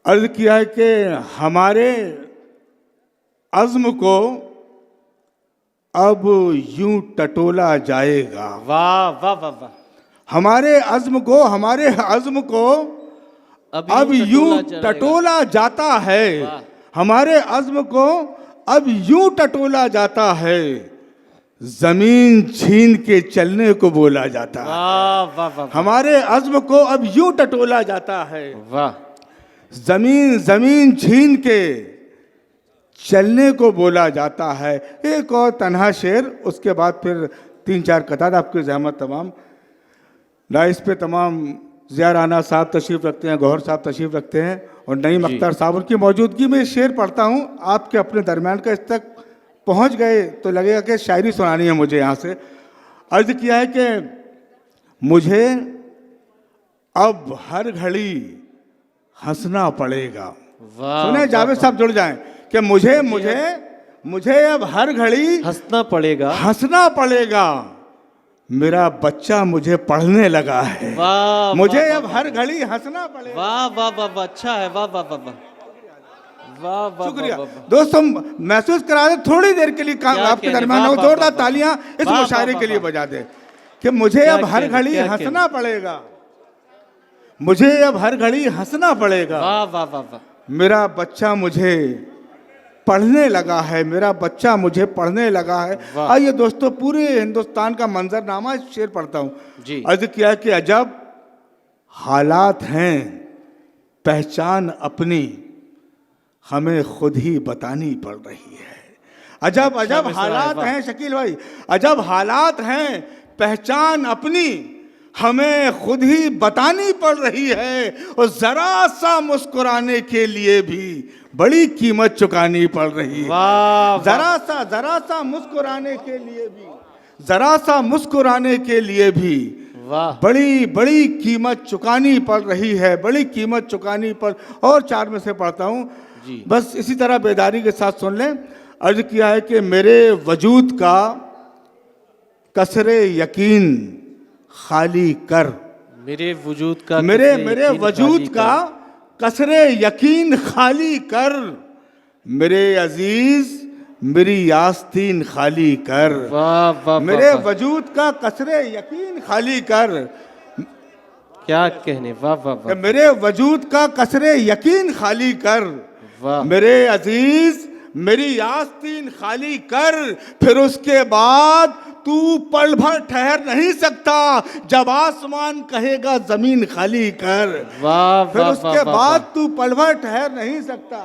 अर्ज किया है कि हमारे अज़्म को अब यूं टटोला जाएगा। वाह वाह वाह वाह। हमारे अज़्म को अब यूं टटोला जाता है। हमारे अज़्म को अब यूं टटोला जाता है, जमीन छीन के चलने को बोला जाता है। वाह वाह वाह। हमारे अज़्म को अब यूं टटोला जाता है, वाह। जमीन छीन के चलने को बोला जाता है। एक और तन्हा शेर, उसके बाद फिर 3-4 कतार आपकी ज़हमत तमाम। राइस पे तमाम ज़िया राना साहब तशरीफ़ रखते हैं, गौहर साहब तशरीफ़ रखते हैं और नईम अख्तर साहब, उनकी मौजूदगी में शेर पढ़ता हूँ। आपके अपने दरमियान का इस तक पहुँच गए तो लगेगा कि शायरी सुनानी है मुझे। यहाँ से अर्ज़ किया है कि मुझे अब हर घड़ी हंसना पड़ेगा। सुने जावेद साहब जुड़ जाएं कि मुझे अब हर घड़ी हंसना पड़ेगा। मेरा बच्चा मुझे पढ़ने लगा है। वाह। मुझे अब हर घड़ी हंसना पड़ेगा। वाह वाह वाह वाह। अच्छा है। वाह वाह वाह वाह। वाह वाह। शुक्रिया दोस्तों, महसूस करा दे थोड़ी देर के लिए आपके दरमियान हो, जोरदार तालियां इस मुशायरे के लिए बजा दे कि मुझे अब हर घड़ी हंसना पड़ेगा। मुझे अब हर घड़ी हंसना पड़ेगा। वाह वाह वाह वाह। मेरा बच्चा मुझे पढ़ने लगा है, मेरा बच्चा मुझे पढ़ने लगा है। आइए दोस्तों, पूरे हिंदुस्तान का मंजरनामा शेर पढ़ता हूँ। अर्ज किया कि अजब हालात हैं, पहचान अपनी हमें खुद ही बतानी पड़ रही है। अजब अजब हालात हैं शकील भाई, अजब हालात हैं, पहचान अपनी हमें खुद ही बतानी पड़ रही है। और जरा सा मुस्कुराने के लिए भी बड़ी कीमत चुकानी पड़ रही है। जरा सा मुस्कुराने के लिए भी, जरा सा मुस्कुराने के लिए भी बड़ी बड़ी कीमत चुकानी पड़ रही है, बड़ी कीमत चुकानी पड़। और 4 में से पढ़ता हूँ, बस इसी तरह बेदारी के साथ सुन लें। अर्ज किया है कि मेरे वजूद का कसरे यकीन खाली कर। मेरे वजूद का कसरे यकीन खाली कर। मेरे अजीज मेरी आस्तीन खाली कर। मेरे वजूद का कसरे यकीन खाली कर। क्या कहने। वाह वाह वाह। मेरे वजूद का कसरे यकीन खाली कर। मेरे अजीज मेरी आस्तीन खाली कर। फिर उसके बाद तू पल भर ठहर नहीं सकता, जब आसमान कहेगा जमीन खाली कर। फिर उसके बाद तू पल भर ठहर नहीं सकता,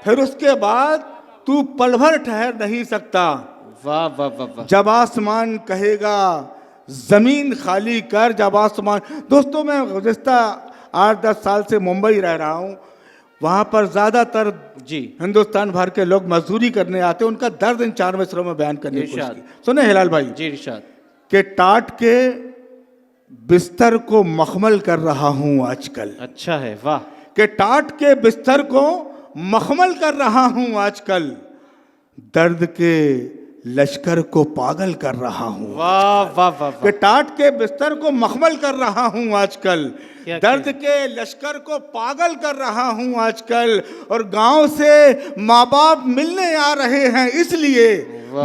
फिर उसके बाद तू पल भर ठहर नहीं सकता। वाह वाह वाह। जब आसमान कहेगा जमीन खाली कर, जब आसमान। दोस्तों, मैं गुज़िश्ता 8-10 साल से मुंबई रह रहा हूँ। वहाँ पर ज़्यादातर हिंदुस्तान भर के लोग मजदूरी करने आते हैं। उनका दर्द इन 4 मिसरों में बयान करने की कोशिश की। सुने हिलाल भाई कि टाट के बिस्तर को मखमल कर रहा हूँ आजकल। अच्छा है। वाह। कि टाट के बिस्तर को मखमल कर रहा हूँ आजकल, दर्द के लश्कर को पागल कर रहा हूँ। वाह वाह वाह। कि टाट के बिस्तर को मखमल कर रहा हूँ आजकल, दर्द के लश्कर को पागल कर रहा हूँ आजकल। और गांव से माँ बाप मिलने आ रहे हैं, इसलिए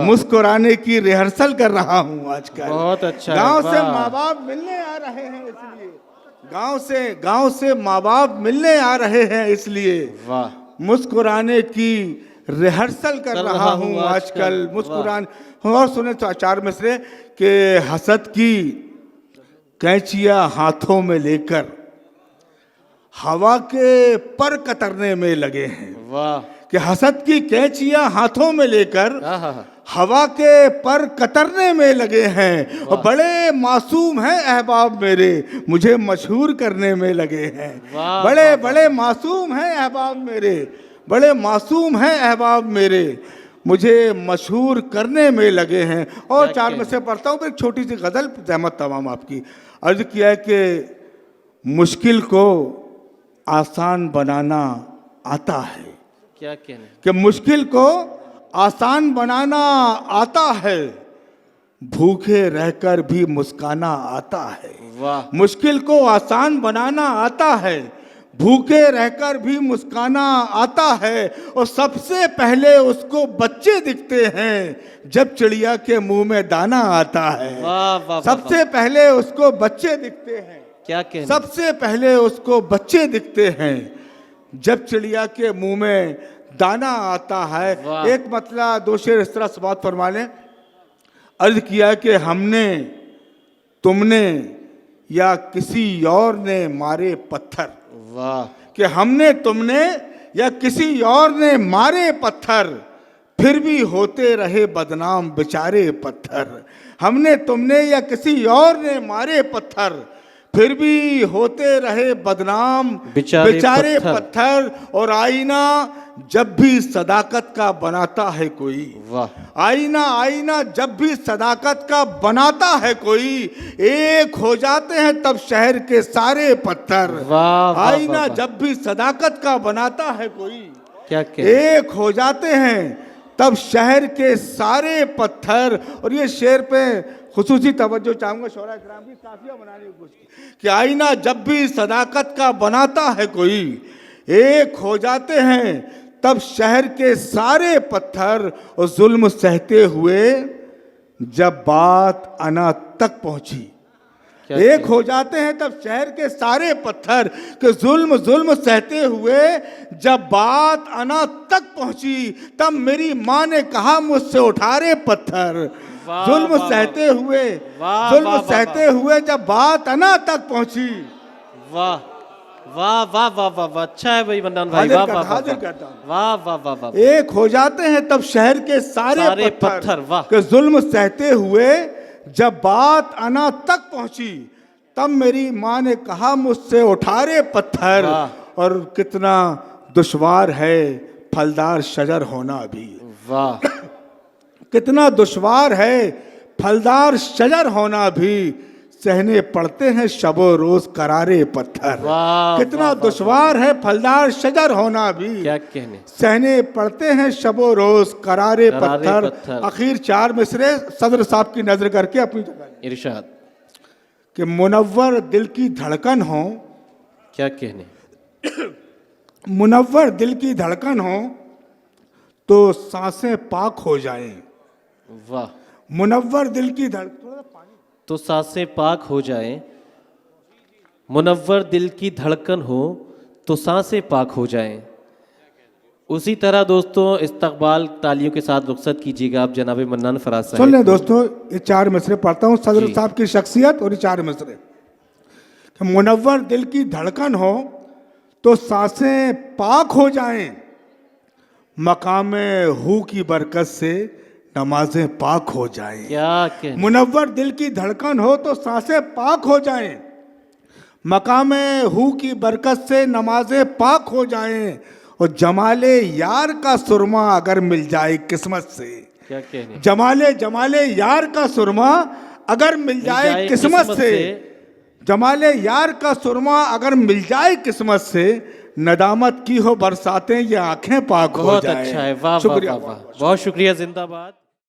मुस्कुराने की रिहर्सल कर रहा हूँ आजकल। बहुत अच्छा। गांव से माँ बाप मिलने आ रहे हैं, इसलिए गांव से माँ बाप मिलने आ रहे हैं, इसलिए मुस्कुराने की रिहर्सल कर रहा हूँ आजकल। मुस्कुराने। और सुने 4 मिसरे के हसद की कैंचियां हाथों में लेकर हवा के पर कतरने में लगे हैं। वाह। कि हसद की कैंचियां हाथों में लेकर हवा के पर कतरने में लगे हैं। और बड़े मासूम हैं अहबाब मेरे, मुझे मशहूर करने में लगे हैं। बड़े बड़े मासूम हैं अहबाब मेरे, बड़े मासूम हैं अहबाब मेरे, मुझे मशहूर करने में लगे हैं। और 4 में से पढ़ता हूँ, फिर एक छोटी सी गज़ल, ज़हमत तमाम आपकी। अर्ज किया है कि मुश्किल को आसान बनाना आता है। क्या कहने। कि मुश्किल को आसान बनाना आता है, भूखे रहकर भी मुस्काना आता है। वाह। मुश्किल को आसान बनाना आता है, भूखे रहकर भी मुस्काना आता है और सबसे पहले उसको बच्चे दिखते हैं जब चिड़िया के मुंह में दाना आता है। वाह वाह सबसे पहले उसको बच्चे दिखते हैं, क्या कहने, सबसे पहले उसको बच्चे दिखते हैं जब चिड़िया के मुंह में दाना आता है। एक मतला दो शेर इस तरह से बात फरमा लें। अर्ज किया कि हमने, तुमने या किसी और ने मारे पत्थर, वाह, कि हमने, तुमने या किसी और ने मारे पत्थर, फिर भी होते रहे बदनाम बेचारे पत्थर। हमने, तुमने या किसी और ने मारे पत्थर, फिर भी होते रहे बदनाम बेचारे पत्थर। और आईना जब भी सदाकत का बनाता है कोई, वाह, आईना, आईना जब भी सदाकत का बनाता है कोई, एक हो जाते हैं तब शहर के सारे पत्थर। वाह, आईना जब भी सदाकत का बनाता है कोई, क्या एक हो जाते हैं तब शहर के सारे पत्थर। और ये शेर पे खुसूसी तवज्जो चाहूंगा शोरा इकराम की, काफिया बनाने की कोशिश कि आईना जब भी सदाकत का बनाता है कोई, एक हो जाते हैं तब शहर के सारे पत्थर। और जुल्म सहते हुए जब बात अना तक पहुंची, एक हो जाते हैं तब शहर के सारे पत्थर कि जुल्म जुल्म सहते हुए जब बात अना तक पहुंची, तब मेरी माँ ने कहा मुझसे उठा रे पत्थर। जुल्म सहते हुए, जुल्म सहते हुए जब बात अना तक पहुंची। वाह वाह वाह वाह वाह वाह, अच्छा है भाई मन्नान भाई, वाह वाह वाह वाह वाह वाह। एक हो जाते हैं तब शहर के सारे पत्थर, वाह, कि जुल्म सहते हुए जब बात अना तक पहुंची, तब मेरी माँ ने कहा मुझसे उठा रे पत्थर। और कितना दुश्वार है फलदार शजर होना भी, वाह, कितना दुश्वार है फलदार शजर होना भी, सहने पड़ते हैं शबो रोज करारे पत्थर। कितना दुश्वार है फलदार शजर होना भी, क्या कहने, सहने पड़ते हैं शबो रोज करारे पत्थर। आखिर चार मिसरे सदर साहब की नजर करके अपनी जगह इरशाद कि मुनव्वर दिल की धड़कन हो, क्या कहने, मुनव्वर दिल की धड़कन हो तो सांसें पाक हो जाएं। वाह, मुनव्वर दिल की धड़कन तो सांसें पाक हो जाएं, मुनव्वर दिल की धड़कन हो तो सांसें पाक हो जाएं। उसी तरह दोस्तों इस्तकबाल तालियों के साथ रुखसत कीजिएगा आप जनाब मन्नान फराज साहब। सुन लें दोस्तों, ये चार मिसरे पढ़ता हूँ, सदर साहब की शख्सियत और ये चार मिसरे। मुनव्वर दिल की धड़कन हो तो सांसें पाक हो जाएं, मकामे हू की बरकत से नमाजें पाक हो जाएं। क्या मुनव्वर दिल की धड़कन हो तो सांसें पाक हो जाएं, मकामे हू की बरकत से नमाजें पाक हो जाएं। और जमाले यार का सुरमा अगर मिल जाए किस्मत से, क्या कहने, जमाले यार का सुरमा अगर मिल जाए किस्मत से, जमाले यार का सुरमा अगर मिल जाए किस्मत से, नदामत की हो बरसातें ये आंखें पाक हो जाए। बहुत अच्छा है, वाह वाह वाह, बहुत शुक्रिया, जिंदाबाद।